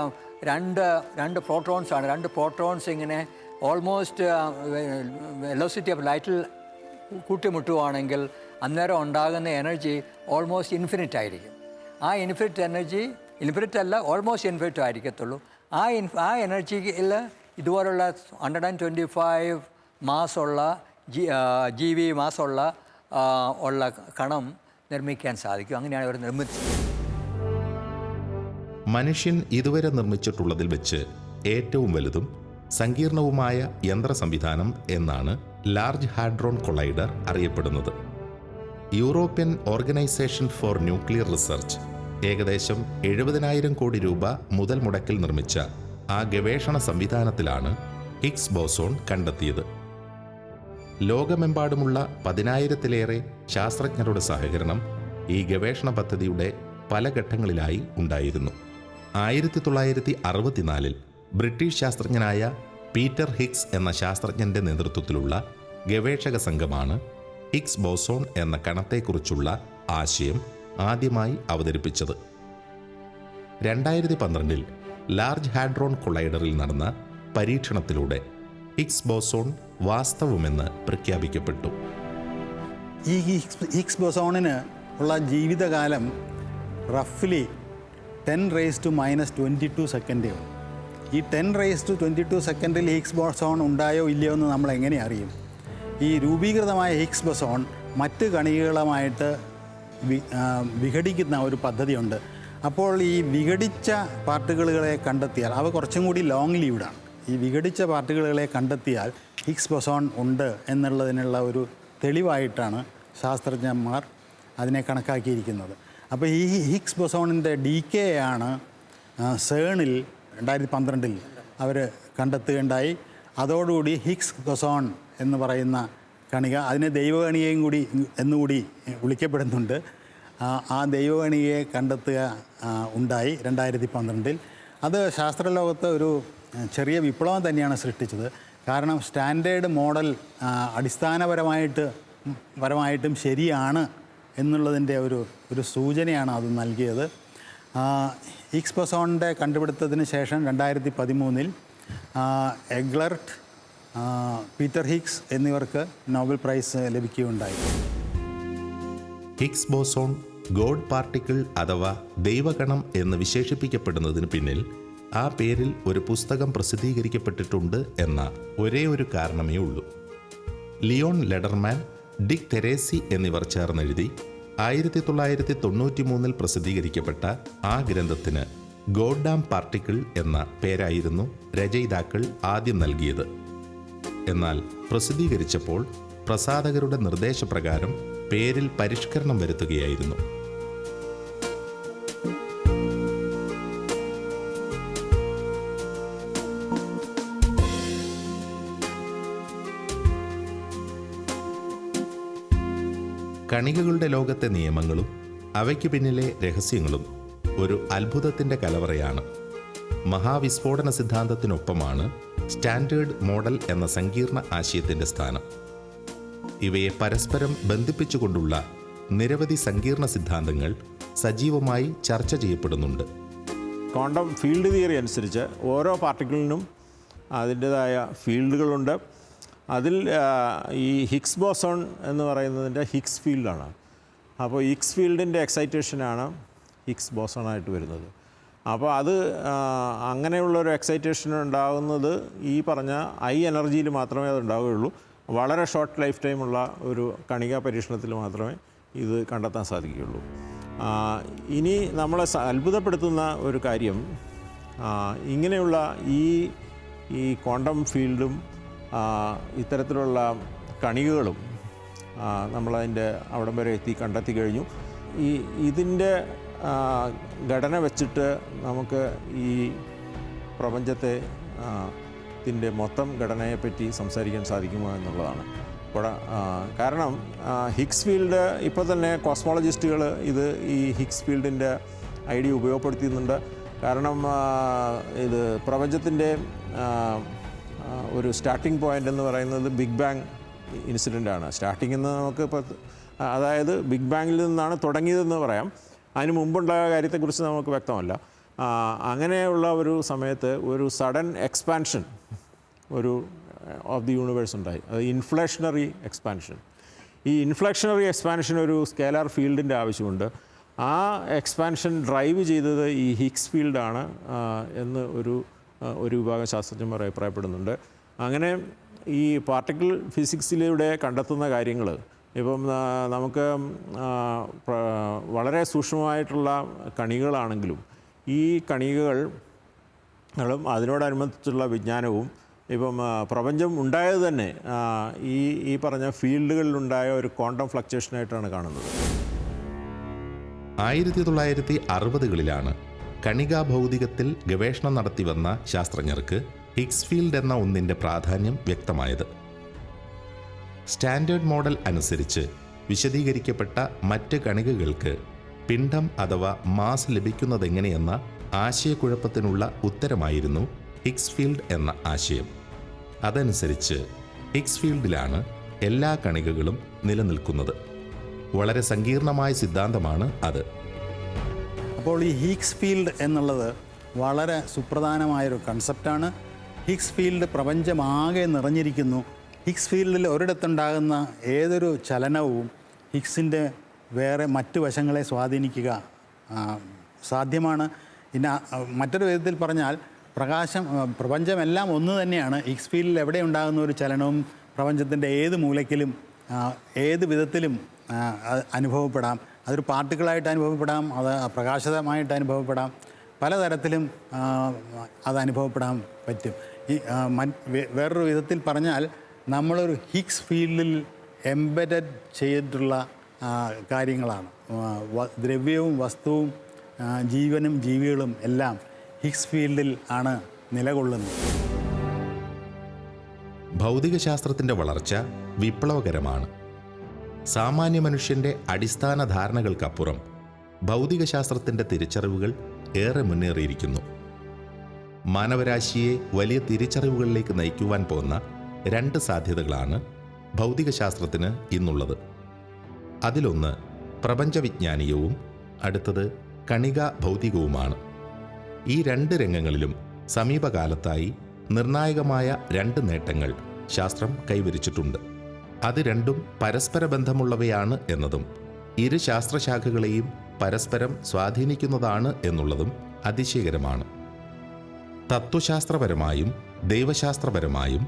രണ്ട് പ്രോട്ടോൺസാണ്. 2 പ്രോട്ടോൺസ് ഇങ്ങനെ ഓൾമോസ്റ്റ് വെലോസിറ്റി ഓഫ് ലൈറ്റിൽ കൂട്ടിമുട്ടുകയാണെങ്കിൽ അന്നേരം ഉണ്ടാകുന്ന എനർജി ഓൾമോസ്റ്റ് ഇൻഫിനിറ്റ് ആയിരിക്കും. ആ ഇൻഫിനിറ്റ് എനർജി ഇൻഫിനിറ്റ് അല്ല, ഓൾമോസ്റ്റ് ഇൻഫിനിറ്റ് ആയിരിക്കത്തുള്ളൂ. ആ എനർജിയിൽ ഇതുപോലുള്ള 125 മാസുള്ള GeV മാസുള്ള കണം നിർമ്മിക്കാൻ സാധിക്കും. അങ്ങനെയാണ് അവർ നിർമ്മിച്ചത്. മനുഷ്യൻ ഇതുവരെ നിർമ്മിച്ചിട്ടുള്ളതിൽ വെച്ച് ഏറ്റവും വലുതും സങ്കീർണവുമായ യന്ത്ര സംവിധാനം എന്നാണ് ലാർജ് ഹാഡ്രോൺ കൊളൈഡർ അറിയപ്പെടുന്നത്. European organisation for nuclear research ഏകദേശം 70,000 കോടി രൂപ മുതൽ മുടക്കിൽ നിർമ്മിച്ച ആ ഗവേഷണ സംവിധാനത്തിലാണ് ഹിഗ്സ് ബോസോൺ കണ്ടെത്തിയത്. ലോകമെമ്പാടുമുള്ള 10,000-ലേറെ ശാസ്ത്രജ്ഞരുടെ സഹകരണം ഈ ഗവേഷണ പദ്ധതിയുടെ പല ഘട്ടങ്ങളിലായി ഉണ്ടായിരുന്നു. 1964 ബ്രിട്ടീഷ് ശാസ്ത്രജ്ഞനായ പീറ്റർ ഹിഗ്സ് എന്ന ശാസ്ത്രജ്ഞന്റെ നേതൃത്വത്തിലുള്ള ഗവേഷക സംഘമാണ് ഹിഗ്സ് ബോസോൺ എന്ന കണത്തെക്കുറിച്ചുള്ള ആശയം ആദ്യമായി അവതരിപ്പിച്ചത്. 2012 ലാർജ് ഹാഡ്രോൺ കൊളൈഡറിൽ നടന്ന പരീക്ഷണത്തിലൂടെ ഹിഗ്സ് ബോസോൺ വാസ്തവമെന്ന് പ്രഖ്യാപിക്കപ്പെട്ടു. ഈ ഹിഗ്സ് ബോസോണിന് ഉള്ള ജീവിതകാലം റഫ്ലി 10⁻⁻22 സെക്കൻഡേ ഉള്ളൂ. ഈ 10⁻22 സെക്കൻഡിൽ ഹിഗ്സ് ബോസോൺ ഉണ്ടായോ ഇല്ലയോ എന്ന് നമ്മൾ എങ്ങനെ അറിയും? ഈ രൂപീകൃതമായ ഹിഗ്സ് ബോസോൺ മറ്റ് കണികകളുമായിട്ട് വിഘടിക്കുന്ന ഒരു പദ്ധതിയുണ്ട്. അപ്പോൾ ഈ വിഘടിച്ച പാർട്ടിക്കിളുകളെ കണ്ടെത്തിയാൽ അവ കുറച്ചും കൂടി ലോങ് ലീവ്ഡാണ്. ഈ വിഘടിച്ച പാർട്ടിക്കിളുകളെ കണ്ടെത്തിയാൽ ഹിഗ്സ് ബോസോൺ ഉണ്ട് എന്നുള്ളതിനുള്ള ഒരു തെളിവായിട്ടാണ് ശാസ്ത്രജ്ഞന്മാർ അതിനെ കണക്കാക്കിയിരിക്കുന്നത്. അപ്പോൾ ഈ ഹിഗ്സ് ബോസോണിൻ്റെ ഡീകെ ആണ് സേണിൽ 2012 അവർ കണ്ടെത്തുകയുണ്ടായി. അതോടുകൂടി ഹിഗ്സ് ബോസോൺ എന്ന് പറയുന്ന കണിക, അതിനെ ദൈവകണികയും കൂടി എന്നുകൂടി വിളിക്കപ്പെടുന്നുണ്ട്, ആ ദൈവകണികയെ കണ്ടെത്തുക ഉണ്ടായി 2012. അത് ശാസ്ത്രലോകത്ത് ഒരു ചെറിയ വിപ്ലവം തന്നെയാണ് സൃഷ്ടിച്ചത്. കാരണം സ്റ്റാൻഡേർഡ് മോഡൽ അടിസ്ഥാനപരമായിട്ടും ശരിയാണ് എന്നുള്ളതിൻ്റെ ഒരു സൂചനയാണ് അത് നൽകിയത്. ഹിഗ്സ് ബോസോണിൻ്റെ കണ്ടുപിടുത്തത്തിന് ശേഷം 2013 എഗ്ലർട്ട്, പീറ്റർ ഹിഗ്സ് എന്നിവർക്ക് നോബൽ പ്രൈസ് ലഭിക്കുകയുണ്ടായി. ഹിഗ്സ് ബോസോൺ ഗോഡ് പാർട്ടിക്കിൾ അഥവാ ദൈവകണം എന്ന് വിശേഷിപ്പിക്കപ്പെടുന്നതിന് പിന്നിൽ ആ പേരിൽ ഒരു പുസ്തകം പ്രസിദ്ധീകരിക്കപ്പെട്ടിട്ടുണ്ട് എന്ന ഒരേ ഒരു കാരണമേ ഉള്ളൂ. ലിയോൺ ലെഡർമാൻ, ഡിക് തെരേസി എന്നിവർ ചേർന്നെഴുതി 1993 പ്രസിദ്ധീകരിക്കപ്പെട്ട ആ ഗ്രന്ഥത്തിന് ഗോഡ്ഡാം പാർട്ടിക്കിൾ എന്ന പേരായിരുന്നു രചയിതാക്കൾ ആദ്യം നൽകിയത്. എന്നാൽ പ്രസിദ്ധീകരിച്ചപ്പോൾ പ്രസാധകരുടെ നിർദ്ദേശപ്രകാരം പേരിൽ പരിഷ്കരണം വരുത്തുകയായിരുന്നു. കണികകളുടെ ലോകത്തെ നിയമങ്ങളും അവയ്ക്ക് പിന്നിലെ രഹസ്യങ്ങളും ഒരു അത്ഭുതത്തിൻ്റെ കലവറയാണ്. മഹാവിസ്ഫോടന സിദ്ധാന്തത്തിനൊപ്പമാണ് സ്റ്റാൻഡേർഡ് മോഡൽ എന്ന സങ്കീർണ ആശയത്തിൻ്റെ സ്ഥാനം. ഇവയെ പരസ്പരം ബന്ധിപ്പിച്ചുകൊണ്ടുള്ള നിരവധി സങ്കീർണ സിദ്ധാന്തങ്ങൾ സജീവമായി ചർച്ച ചെയ്യപ്പെടുന്നുണ്ട്. ക്വാണ്ടം ഫീൽഡ് തിയറി അനുസരിച്ച് ഓരോ പാർട്ടിക്കിളിനും അതിൻ്റേതായ ഫീൽഡുകളുണ്ട്. അതിൽ ഈ ഹിഗ്സ് ബോസോൺ എന്ന് പറയുന്നതിൻ്റെ ഹിഗ്സ് ഫീൽഡാണ്. അപ്പോൾ ഹിഗ്സ് ഫീൽഡിൻ്റെ എക്സൈറ്റേഷനാണ് ഹിഗ്സ് ബോസോണായിട്ട് വരുന്നത്. അപ്പോൾ അത് അങ്ങനെയുള്ളൊരു എക്സൈറ്റേഷൻ ഉണ്ടാകുന്നത് ഈ പറഞ്ഞ ഐ എനർജിയിൽ മാത്രമേ അത് ഉണ്ടാവുകയുള്ളൂ. വളരെ ഷോർട്ട് ലൈഫ് ടൈമുള്ള ഒരു കണിക പരീക്ഷണത്തിൽ മാത്രമേ ഇത് കണ്ടെത്താൻ സാധിക്കുകയുള്ളൂ. ഇനി നമ്മളെ അത്ഭുതപ്പെടുത്തുന്ന ഒരു കാര്യം, ഇങ്ങനെയുള്ള ഈ ക്വാണ്ടം ഫീൽഡും ഇത്തരത്തിലുള്ള കണികകളും നമ്മളതിൻ്റെ അവിടം വരെ കണ്ടെത്തി കഴിഞ്ഞു. ഇതിൻ്റെ ഘടന വെച്ചിട്ട് നമുക്ക് ഈ പ്രപഞ്ചത്തെ ഇതിൻ്റെ മൊത്തം ഘടനയെപ്പറ്റി സംസാരിക്കാൻ സാധിക്കുമോ എന്നുള്ളതാണ്. കാരണം ഹിഗ്സ് ഫീൽഡ് ഇപ്പോൾ തന്നെ കോസ്മോളജിസ്റ്റുകൾ ഈ ഹിഗ്സ് ഫീൽഡിൻ്റെ ഐഡിയ ഉപയോഗപ്പെടുത്തുന്നുണ്ട്. കാരണം ഇത് പ്രപഞ്ചത്തിൻ്റെ ഒരു സ്റ്റാർട്ടിംഗ് പോയിൻ്റ് എന്ന് പറയുന്നത് ബിഗ് ബാങ് ഇൻസിഡൻ്റാണ്. സ്റ്റാർട്ടിംഗ് എന്ന് നമുക്ക് അതായത് ബിഗ് ബാങ്ങിൽ നിന്നാണ് തുടങ്ങിയതെന്ന് പറയാം. അതിന് മുമ്പുണ്ടായ കാര്യത്തെക്കുറിച്ച് നമുക്ക് വ്യക്തമല്ല. അങ്ങനെയുള്ള ഒരു സമയത്ത് ഒരു sudden expansion of the universe ഉണ്ടായി. അത് ഇൻഫ്ലേഷണറി എക്സ്പാൻഷൻ. ഈ ഇൻഫ്ലേഷണറി എക്സ്പാൻഷൻ ഒരു സ്കേലാർ ഫീൽഡിൻ്റെ ആവശ്യമുണ്ട്. ആ എക്സ്പാൻഷൻ ഡ്രൈവ് ചെയ്തത് ഈ ഹിഗ്സ് ഫീൽഡാണ് എന്ന് ഒരു വിഭാഗം ശാസ്ത്രജ്ഞന്മാർ അഭിപ്രായപ്പെടുന്നുണ്ട്. അങ്ങനെ ഈ പാർട്ടിക്കിൾ ഫിസിക്സിലൂടെ കണ്ടെത്തുന്ന കാര്യങ്ങൾ ഇപ്പം നമുക്ക് വളരെ സൂക്ഷ്മമായിട്ടുള്ള കണികകളാണെങ്കിലും ഈ കണികകളും അതിനോടനുബന്ധിച്ചുള്ള വിജ്ഞാനവും ഇപ്പം പ്രപഞ്ചം ഉണ്ടായത് തന്നെ ഈ പറഞ്ഞ ഫീൽഡുകളിലുണ്ടായ ഒരു ക്വാണ്ടം ഫ്ലക്ച്വേഷനായിട്ടാണ് കാണുന്നത്. 1960കളിലാണ് കണികാ ഭൗതികത്തിൽ ഗവേഷണം നടത്തിവന്ന ശാസ്ത്രജ്ഞർക്ക് ഹിഗ്സ് ഫീൽഡ് എന്ന ഒന്നിൻ്റെ പ്രാധാന്യം വ്യക്തമായത്. സ്റ്റാൻഡേർഡ് മോഡൽ അനുസരിച്ച് വിശദീകരിക്കപ്പെട്ട മറ്റ് കണികകൾക്ക് പിണ്ഡം അഥവാ മാസ് ലഭിക്കുന്നതെങ്ങനെയെന്ന ആശയക്കുഴപ്പത്തിനുള്ള ഉത്തരമായിരുന്നു ഹിഗ്സ് ഫീൽഡ് എന്ന ആശയം. അതനുസരിച്ച് ഹിഗ്സ് ഫീൽഡിലാണ് എല്ലാ കണികകളും നിലനിൽക്കുന്നത്. വളരെ സങ്കീർണമായ സിദ്ധാന്തമാണ് അത്. അപ്പോൾ ഈ ഹിഗ്സ് ഫീൽഡ് എന്നുള്ളത് വളരെ സുപ്രധാനമായൊരു കൺസെപ്റ്റാണ്. ഹിഗ്സ് ഫീൽഡ് പ്രപഞ്ചമാകെ നിറഞ്ഞിരിക്കുന്നു. ഹിഗ്സ് ഫീൽഡിൽ ഒരിടത്തുണ്ടാകുന്ന ഏതൊരു ചലനവും ഹിഗ്സിൻ്റെ വേറെ മറ്റു വശങ്ങളെ സ്വാധീനിക്കുക സാധ്യമാണ്. പിന്നെ മറ്റൊരു വിധത്തിൽ പറഞ്ഞാൽ പ്രപഞ്ചമെല്ലാം ഒന്ന് തന്നെയാണ്. ഹിഗ്സ് ഫീൽഡിൽ എവിടെ ഉണ്ടാകുന്ന ഒരു ചലനവും പ്രപഞ്ചത്തിൻ്റെ ഏത് മൂലയ്ക്കിലും ഏത് വിധത്തിലും അനുഭവപ്പെടാം. അതൊരു പാർട്ടിക്കിളായിട്ട് അനുഭവപ്പെടാം, അത് പ്രകാശമായിട്ട് അനുഭവപ്പെടാം, പലതരത്തിലും അത് അനുഭവപ്പെടാൻ പറ്റും. ഈ വേറൊരു വിധത്തിൽ പറഞ്ഞാൽ നമ്മളൊരു ഹിഗ്സ് ഫീൽഡിൽ എംബഡഡ് ചെയ്തിട്ടുള്ള കാര്യങ്ങളാണ്. ദ്രവ്യവും വസ്തുവും ജീവനും ജീവികളും എല്ലാം ഹിഗ്സ് ഫീൽഡിൽ ആണ് നിലകൊള്ളുന്നത്. ഭൗതികശാസ്ത്രത്തിൻ്റെ വളർച്ച വിപ്ലവകരമാണ്. സാമാന്യ മനുഷ്യൻ്റെ അടിസ്ഥാന ധാരണകൾക്കപ്പുറം ഭൗതികശാസ്ത്രത്തിൻ്റെ തിരിച്ചറിവുകൾ ഏറെ മുന്നേറിയിരിക്കുന്നു. മാനവരാശിയെ വലിയ തിരിച്ചറിവുകളിലേക്ക് നയിക്കുവാൻ പോകുന്ന 2 സാധ്യതകളാണ് ഭൗതികശാസ്ത്രത്തിന് ഇന്നുള്ളത്. അതിലൊന്ന് പ്രപഞ്ചവിജ്ഞാനീയവും അടുത്തത് കണികാ ഭൗതികവുമാണ്. ഈ 2 രംഗങ്ങളിലും സമീപകാലത്തായി നിർണായകമായ 2 നേട്ടങ്ങൾ ശാസ്ത്രം കൈവരിച്ചിട്ടുണ്ട്. അത് രണ്ടും പരസ്പര ബന്ധമുള്ളവയാണ് എന്നതും ഇരു ശാസ്ത്രശാഖകളെയും പരസ്പരം സ്വാധീനിക്കുന്നതാണ് എന്നുള്ളതും അതിശയകരമാണ്. തത്വശാസ്ത്രപരമായും ദൈവശാസ്ത്രപരമായും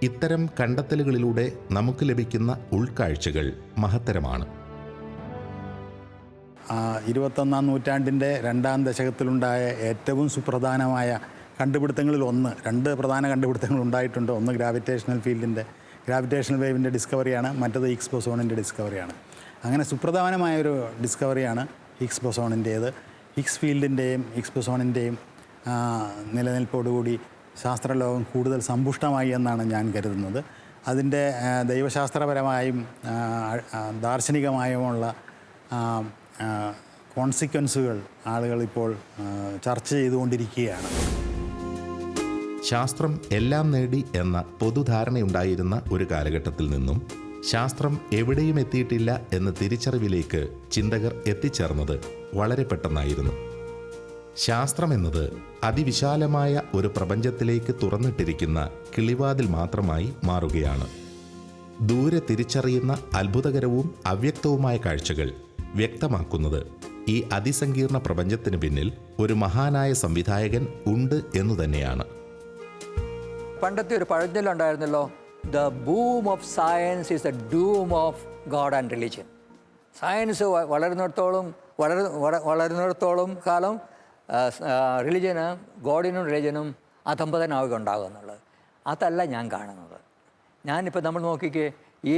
ഇത്തരം കണ്ടെത്തലുകളിലൂടെ നമുക്ക് ലഭിക്കുന്ന ഉൾക്കാഴ്ചകൾ മഹത്തരമാണ്. 21ാം നൂറ്റാണ്ടിൻ്റെ 2ാം ദശകത്തിലുണ്ടായ ഏറ്റവും സുപ്രധാനമായ കണ്ടുപിടുത്തങ്ങളിൽ ഒന്ന്, 2 പ്രധാന കണ്ടുപിടുത്തങ്ങൾ ഉണ്ടായിട്ടുണ്ട്. ഒന്ന് ഗ്രാവിറ്റേഷണൽ വേവിൻ്റെ ഡിസ്കവറിയാണ്, മറ്റത് ഹിഗ്സ് ബോസോണിൻ്റെ ഡിസ്കവറിയാണ്. അങ്ങനെ സുപ്രധാനമായൊരു ഡിസ്കവറിയാണ് ഹിഗ്സ് ബോസോണിൻ്റേത്. ഹിഗ്സ് ഫീൽഡിൻ്റെയും ഹിഗ്സ് ബോസോണിൻ്റെയും നിലനിൽപ്പോടുകൂടി ശാസ്ത്രലോകം കൂടുതൽ സമ്പുഷ്ടമായി എന്നാണ് ഞാൻ കരുതുന്നത്. അതിൻ്റെ ദൈവശാസ്ത്രപരമായും ദാർശനികമായുമുള്ള കോൺസിക്വൻസുകൾ ആളുകൾ ഇപ്പോൾ ചർച്ച ചെയ്തുകൊണ്ടിരിക്കുകയാണ്. ശാസ്ത്രം എല്ലാം നേടി എന്ന പൊതുധാരണയുണ്ടായിരുന്ന ഒരു കാലഘട്ടത്തിൽ നിന്നും ശാസ്ത്രം എവിടെയും എത്തിയിട്ടില്ല എന്ന തിരിച്ചറിവിലേക്ക് ചിന്തകർ എത്തിച്ചേർന്നത് വളരെ പെട്ടെന്നായിരുന്നു. ശാസ്ത്രം എന്നത് അതിവിശാലമായ ഒരു പ്രപഞ്ചത്തിലേക്ക് തുറന്നിട്ടിരിക്കുന്ന കിളിവാതിൽ മാത്രമായി മാറുകയാണ്. ദൂരെ തിരിച്ചറിയുന്ന അത്ഭുതകരവും അവ്യക്തവുമായ കാഴ്ചകൾ വ്യക്തമാക്കുന്നത് ഈ അതിസങ്കീർണ പ്രപഞ്ചത്തിന് പിന്നിൽ ഒരു മഹാനായ സംവിധായകൻ ഉണ്ട് എന്നു തന്നെയാണ്. പണ്ടത്തെ ഒരു പഴഞ്ചൊല്ലുണ്ടായിരുന്നല്ലോ, the boom of science is the doom of God and religion. Science വളരുന്നിടത്തോളം കാലം റിലിജന്, ഗോഡിനും റിലിജനും അധംപതനാവുക ഉണ്ടാകുക എന്നുള്ളത്. അതല്ല ഞാൻ കാണുന്നത്. ഞാനിപ്പോൾ നമ്മൾ നോക്കിക്കേ, ഈ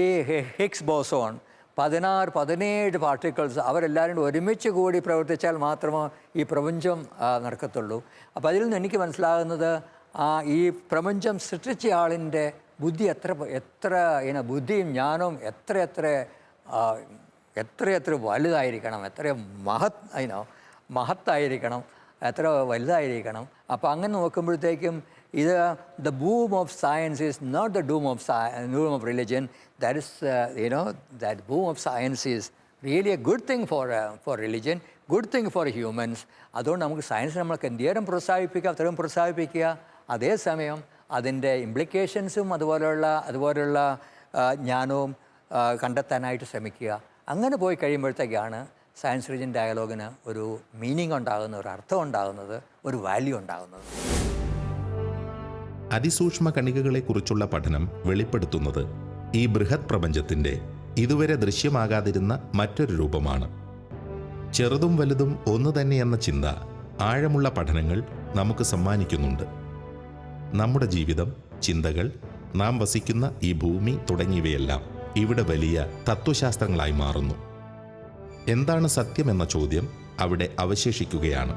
ഹിഗ്സ് ബോസോൺ 16-17 പാർട്ടിക്കിൾസ് അവരെല്ലാവരും ഒരുമിച്ച് കൂടി പ്രവർത്തിച്ചാൽ മാത്രമേ ഈ പ്രപഞ്ചം നടക്കത്തുള്ളൂ. അപ്പോൾ അതിൽ നിന്ന് എനിക്ക് മനസ്സിലാകുന്നത് ഈ പ്രപഞ്ചം സൃഷ്ടിച്ച ആളിൻ്റെ ബുദ്ധി എത്ര ബുദ്ധിയും ജ്ഞാനവും എത്ര വലുതായിരിക്കണം, എത്ര മഹത്തായിരിക്കണം, എത്ര വലുതായിരിക്കണം. അപ്പോൾ അങ്ങനെ നോക്കുമ്പോഴത്തേക്കും ഇത് the boom of science is not the doom of religion. That is that boom of science is really a good thing for religion, good thing for humans. അതുകൊണ്ട് നമുക്ക് സയൻസ് നമ്മൾക്ക് എന്തേരം പ്രോത്സാഹിപ്പിക്കുക അത്രയും പ്രോത്സാഹിപ്പിക്കുക. അതേസമയം അതിൻ്റെ ഇംപ്ലിക്കേഷൻസും അതുപോലുള്ള ജ്ഞാനവും കണ്ടെത്താനായിട്ട് ശ്രമിക്കുക. അങ്ങനെ പോയി കഴിയുമ്പോഴത്തേക്കാണ് സയൻസ് റിലിജൻ ഡയലോഗിന് ഒരു മീനിങ് ഉണ്ടാകുന്നത്, ഒരു അർത്ഥം ഉണ്ടാകുന്നത്, ഒരു വാല്യൂ ഉണ്ടാകുന്നത്. അതിസൂക്ഷ്മ കണികകളെക്കുറിച്ചുള്ള പഠനം വെളിപ്പെടുത്തുന്നത് ഈ ബൃഹത് പ്രപഞ്ചത്തിൻ്റെ ഇതുവരെ ദൃശ്യമാകാതിരുന്ന മറ്റൊരു രൂപമാണ്. ചെറുതും വലുതും ഒന്നു തന്നെയെന്ന ചിന്ത ആഴമുള്ള പഠനങ്ങൾ നമുക്ക് സമ്മാനിക്കുന്നുണ്ട്. നമ്മുടെ ജീവിതം, ചിന്തകൾ, നാം വസിക്കുന്ന ഈ ഭൂമി തുടങ്ങിയവയെല്ലാം ഇവിടെ വലിയ തത്വശാസ്ത്രങ്ങളായി മാറുന്നു. എന്താണ് സത്യമെന്ന ചോദ്യം അവിടെ അവശേഷിക്കുകയാണ്.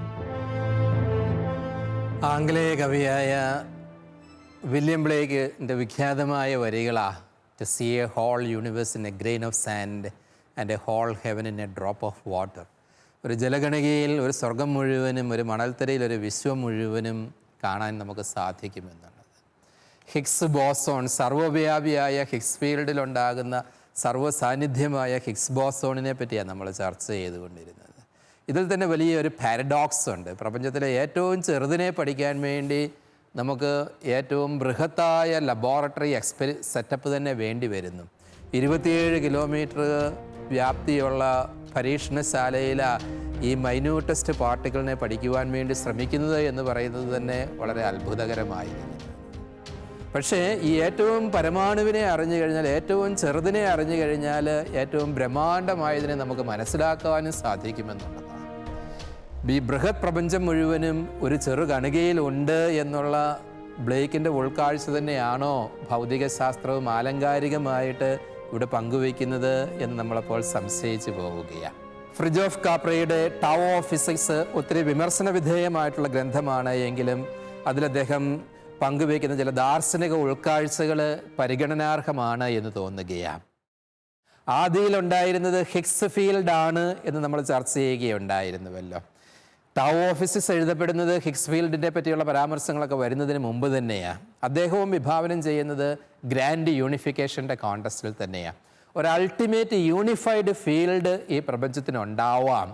ആംഗലേയ കവിയായ വില്യം ബ്ലേക്കിൻ്റെ വിഖ്യാതമായ വരികളാ to see a whole universe in a grain of sand and a whole heaven in a drop of water. ഒരു ജലഗണികയിൽ ഒരു സ്വർഗം മുഴുവനും, ഒരു മണൽത്തരയിൽ ഒരു വിശ്വം മുഴുവനും കാണാൻ നമുക്ക് സാധിക്കുമെന്നുള്ളത്. ഹിഗ്സ് ബോസോൺ, സർവ്വവ്യാപിയായ ഹിഗ്സ് ഫീൽഡിലുണ്ടാകുന്ന സർവ്വസാന്നിധ്യമായ ഹിഗ്സ് ബോസോണിനെ പറ്റിയാണ് നമ്മൾ ചർച്ച ചെയ്തുകൊണ്ടിരുന്നത്. ഇതിൽ തന്നെ വലിയൊരു പാരഡോക്സ് ഉണ്ട്. പ്രപഞ്ചത്തിലെ ഏറ്റവും ചെറുതിനെ പഠിക്കാൻ വേണ്ടി നമുക്ക് ഏറ്റവും ബൃഹത്തായ ലബോറട്ടറി സെറ്റപ്പ് തന്നെ വേണ്ടി വരുന്നു. 27 കിലോമീറ്റർ വ്യാപ്തിയുള്ള പരീക്ഷണശാലയിൽ ഈ മൈന്യൂട്ടസ്റ്റ് പാർട്ടിക്കിളിനെ പഠിക്കുവാൻ വേണ്ടി ശ്രമിക്കുന്നത് എന്ന് പറയുന്നത് തന്നെ വളരെ അത്ഭുതകരമായിരുന്നു. പക്ഷേ ഈ ഏറ്റവും പരമാണുവിനെ അറിഞ്ഞു കഴിഞ്ഞാൽ, ഏറ്റവും ചെറുതിനെ അറിഞ്ഞു കഴിഞ്ഞാൽ ഏറ്റവും ബ്രഹ്മാണ്ഡമായതിനെ നമുക്ക് മനസ്സിലാക്കാനും സാധിക്കുമെന്നുള്ളതാണ്. ഈ ബൃഹത് പ്രപഞ്ചം മുഴുവനും ഒരു ചെറു കണികയിൽ ഉണ്ട് എന്നുള്ള ബ്ലേക്കിൻ്റെ ഉൾക്കാഴ്ച തന്നെയാണോ ഭൗതികശാസ്ത്രവും ആലങ്കാരികമായിട്ട് ഇവിടെ പങ്കുവയ്ക്കുന്നത് എന്ന് നമ്മളപ്പോൾ സംശയിച്ചു പോവുകയാണ്. ഫ്രിജോഫ് കാപ്രയുടെ ടൗ ഓഫ് ഫിസിക്സ് ഒത്തിരി വിമർശന വിധേയമായിട്ടുള്ള ഗ്രന്ഥമാണ്. എങ്കിലും അതിലദ്ദേഹം പങ്കുവയ്ക്കുന്ന ചില ദാർശനിക ഉൾക്കാഴ്ചകൾ പരിഗണനാർഹമാണ് എന്ന് തോന്നുകയാണ്. ആദിയിലുണ്ടായിരുന്നത് ഹിഗ്സ് ഫീൽഡ് ആണ് എന്ന് നമ്മൾ ചർച്ച ചെയ്യുകയുണ്ടായിരുന്നുവല്ലോ. ടൗ ഓഫ് ഫിസിക്സ് എഴുതപ്പെടുന്നത് ഹിഗ്സ് ഫീൽഡിനെ പറ്റിയുള്ള പരാമർശങ്ങളൊക്കെ വരുന്നതിന് മുമ്പ് തന്നെയാണ്. അദ്ദേഹവും വിഭാവനം ചെയ്യുന്നത് ഗ്രാൻഡ് യൂണിഫിക്കേഷൻ്റെ കോണ്ടസ്റ്റിൽ തന്നെയാണ്. ഒരു അൾട്ടിമേറ്റ് യൂണിഫൈഡ് ഫീൽഡ് ഈ പ്രപഞ്ചത്തിനുണ്ടാവാം.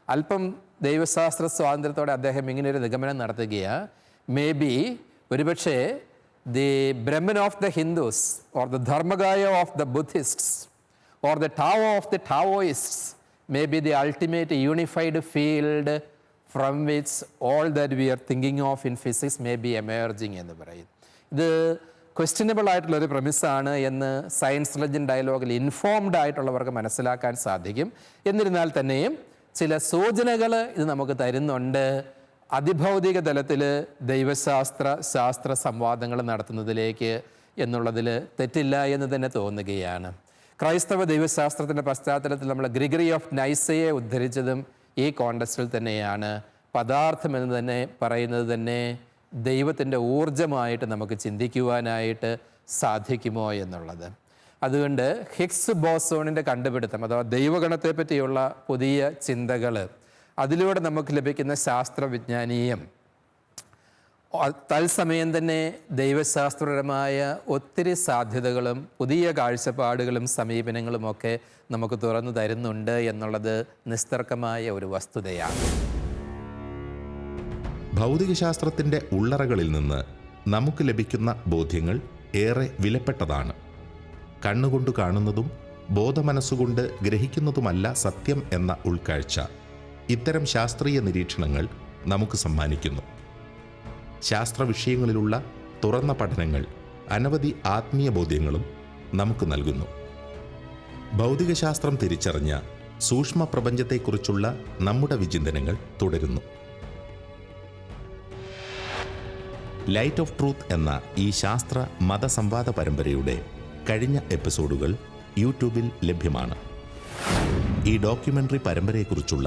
അല്പം ദൈവശാസ്ത്ര സ്വാതന്ത്ര്യത്തോടെ അദ്ദേഹം ഇങ്ങനെയൊരു നിഗമനം നടത്തുകയാണ്. മേ ബി ഒരുപക്ഷെ the Brahman of the Hindus or the Dharmakaya of the Buddhists or the Tao of the Taoists may be the ultimate unified field from which all that we are thinking of in physics may be emerging എന്ന് പറയും. ഇത് questionable ആയിട്ടുള്ളൊരു പ്രമിസാണ് എന്ന് science legend ഡയലോഗിൽ informed ആയിട്ടുള്ളവർക്ക് മനസ്സിലാക്കാൻ സാധിക്കും. എന്നിരുന്നാൽ തന്നെയും ചില സൂചനകൾ ഇത് നമുക്ക് തരുന്നുണ്ട്. അതിഭൗതിക തലത്തിൽ ശാസ്ത്ര സംവാദങ്ങൾ നടത്തുന്നതിലേക്ക് എന്നുള്ളതിൽ തെറ്റില്ല എന്ന് തന്നെ തോന്നുകയാണ്. ക്രൈസ്തവ ദൈവശാസ്ത്രത്തിൻ്റെ പശ്ചാത്തലത്തിൽ നമ്മൾ ഗ്രിഗറി ഓഫ് നൈസയെ ഉദ്ധരിച്ചതും ഈ കോണ്ടസ്റ്റിൽ തന്നെയാണ്. പദാർത്ഥം എന്ന് തന്നെ പറയുന്നത് തന്നെ ദൈവത്തിൻ്റെ ഊർജമായിട്ട് നമുക്ക് ചിന്തിക്കുവാനായിട്ട് സാധിക്കുമോ എന്നുള്ളത്. അതുകൊണ്ട് ഹിഗ്സ് ബോസോണിൻ്റെ കണ്ടുപിടുത്തം അഥവാ ദൈവഗണത്തെ പറ്റിയുള്ള പുതിയ ചിന്തകൾ, അതിലൂടെ നമുക്ക് ലഭിക്കുന്ന ശാസ്ത്രവിജ്ഞാനീയം, തത്സമയം തന്നെ ദൈവശാസ്ത്രപരമായ ഒത്തിരി സാധ്യതകളും പുതിയ കാഴ്ചപ്പാടുകളും സമീപനങ്ങളുമൊക്കെ നമുക്ക് തുറന്നു തരുന്നുണ്ട് എന്നുള്ളത് നിസ്തർക്കമായ ഒരു വസ്തുതയാണ്. ഭൗതികശാസ്ത്രത്തിൻ്റെ ഉള്ളറകളിൽ നിന്ന് നമുക്ക് ലഭിക്കുന്ന ബോധ്യങ്ങൾ ഏറെ വിലപ്പെട്ടതാണ്. കണ്ണുകൊണ്ട് കാണുന്നതും ബോധമനസ്സുകൊണ്ട് ഗ്രഹിക്കുന്നതുമല്ല സത്യം എന്ന ഉൾക്കാഴ്ച ഇത്തരം ശാസ്ത്രീയ നിരീക്ഷണങ്ങൾ നമുക്ക് സമ്മാനിക്കുന്നു. ശാസ്ത്ര വിഷയങ്ങളിലുള്ള തുറന്ന പഠനങ്ങൾ അനവധി ആത്മീയ ബോധ്യങ്ങളും നമുക്ക് നൽകുന്നു. ഭൗതികശാസ്ത്രം തിരിച്ചറിഞ്ഞ സൂക്ഷ്മ പ്രപഞ്ചത്തെക്കുറിച്ചുള്ള നമ്മുടെ വിചിന്തനങ്ങൾ തുടരുന്നു. ലൈറ്റ് ഓഫ് ട്രൂത്ത് എന്ന ഈ ശാസ്ത്ര മതസംവാദ പരമ്പരയുടെ കഴിഞ്ഞ എപ്പിസോഡുകൾ യൂട്യൂബിൽ ലഭ്യമാണ്. ഈ ഡോക്യുമെൻ്ററി പരമ്പരയെക്കുറിച്ചുള്ള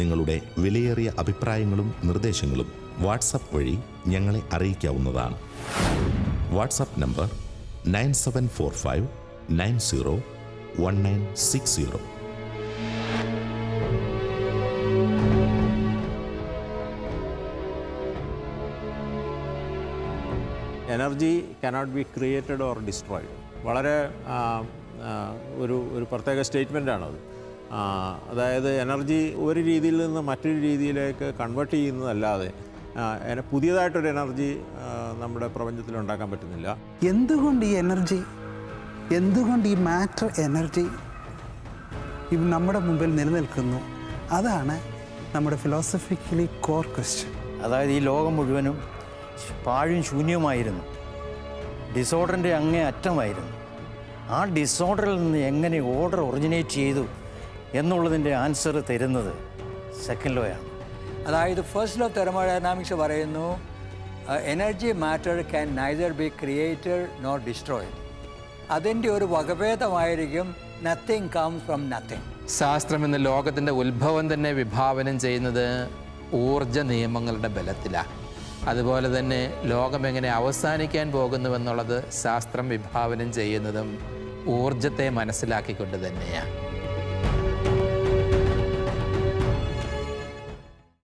നിങ്ങളുടെ വിലയേറിയ അഭിപ്രായങ്ങളും നിർദ്ദേശങ്ങളും വാട്സപ്പ് വഴി ഞങ്ങളെ അറിയിക്കാവുന്നതാണ്. WhatsApp number 9745901960. Energy cannot be created or destroyed. വളരെ ഒരു പ്രത്യേക സ്റ്റേറ്റ്മെൻറ്റാണത്. അതായത് എനർജി ഒരു രീതിയിൽ നിന്ന് മറ്റൊരു രീതിയിലേക്ക് കൺവേർട്ട് ചെയ്യുന്നതല്ലാതെ പുതിയതായിട്ടൊരു എനർജി നമ്മുടെ പ്രപഞ്ചത്തിൽ ഉണ്ടാക്കാൻ പറ്റുന്നില്ല. എന്തുകൊണ്ട് ഈ മാറ്റർ എനർജി നമ്മുടെ മുമ്പിൽ നിലനിൽക്കുന്നു? അതാണ് നമ്മുടെ ഫിലോസഫിക്കലി കോർ ക്വസ്റ്റ്യൻ. അതായത് ഈ ലോകം മുഴുവനും പാഴും ശൂന്യവുമായിരുന്നു, ഡിസോർഡറിൻ്റെ അങ്ങേ അറ്റമായിരുന്നു. ആ ഡിസോർഡറിൽ നിന്ന് എങ്ങനെ ഓർഡർ ഒറിജിനേറ്റ് ചെയ്തു എന്നുള്ളതിൻ്റെ ആൻസർ തരുന്നത് സെക്കൻഡ് ലോയാണ്. അതായത് ഫസ്റ്റ് ലോ തെർമോഡൈനാമിക്സ് പറയുന്നു energy matter can neither be created nor destroyed. അതിൻ്റെ ഒരു വകഭേദമായിരിക്കും നത്തിങ് കംസ് ഫ്രം നത്തിങ്. ശാസ്ത്രം എന്ന ലോകത്തിൻ്റെ ഉത്ഭവം തന്നെ വിഭാവനം ചെയ്യുന്നത് ഊർജ നിയമങ്ങളുടെ ബലത്തിലാണ്. അതുപോലെ തന്നെ ലോകം എങ്ങനെ അവസാനിക്കാൻ പോകുന്നുവെന്നുള്ളത് ശാസ്ത്രം വിഭാവനം ചെയ്യുന്നതും ഊർജത്തെ മനസ്സിലാക്കിക്കൊണ്ട് തന്നെയാണ്.